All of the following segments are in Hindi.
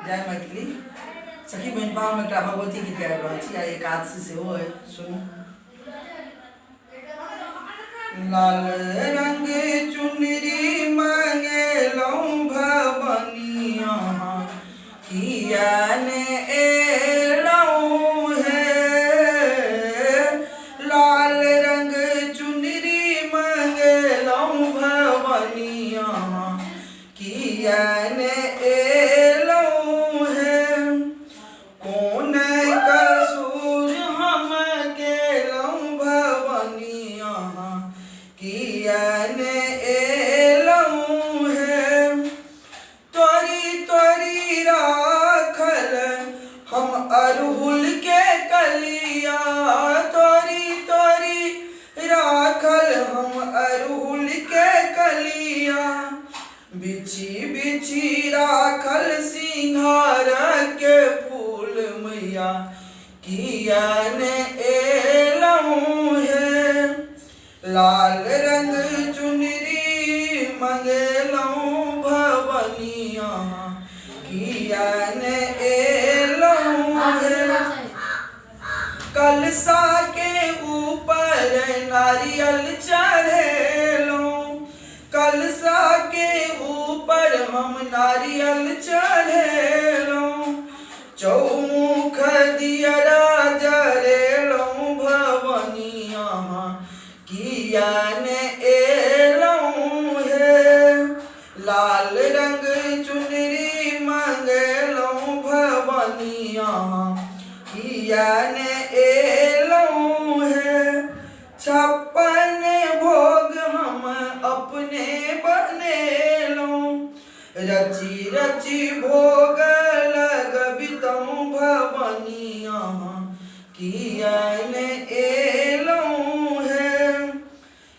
जय मैथिली सखी बहन पा हम एक भगवती गीत गाबि रहल छी आ एकादशी सेहो है सुनू। लाल रंग चुनरी मंगेलौं भवानी अहाँ किया ने एलौं हे। लाल रंग चुनरी मंगेलौं भवानी अहाँ किया ने एलौं हे। कौन कसूर हम केलौं भवानी अहाँ किया ने एलौं हे। तोरी तोरी राखल हम अरहुल के कलिया, तोरी तोरी राखल हम अरहुल के कलिया। बिछी बिछी राखल सिंघार के फूल मैया किया ने एलौं हे। लाल रंग चुनरी मंगेलौं भवानी अहाँ किया ने एलौं हे। कलशा के ऊपर नारियल चढ़ेलौं, कलशा के ऊपर हम नारियल चढ़ेलौं। चौमुख दियरा जरेलौं भवानी अहाँ किया ने एलौं हे। लाल रंग चुनरी मंगेलौं भवानी अहाँ किया ने एलौं हे। छप्पन भोग हम अपने बनेलौं, रची रची भोग लगबितौं भवानी अहाँ किया ने एलौं हे।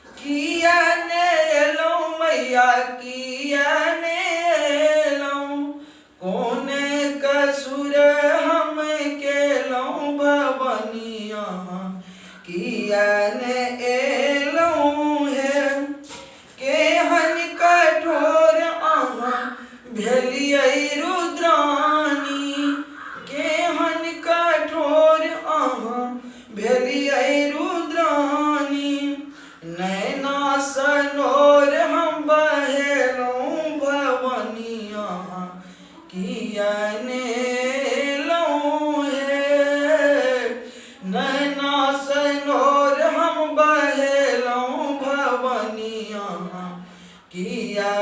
किया ने एलौं मैया किया ने एलौं। कौन कसूर हम केलौं भवानी अहाँ किया ने एलौं हे। केहन कठोर अहाँ भेलियै रुद्रानी, केहन कठोर अहाँ भेलियै रुद्रानी। नैना सनोर हम बहेलौं भवानी अहाँ किया ने एलौं हे। नैना सनोर हम बहेलौं भवानी अहाँ किया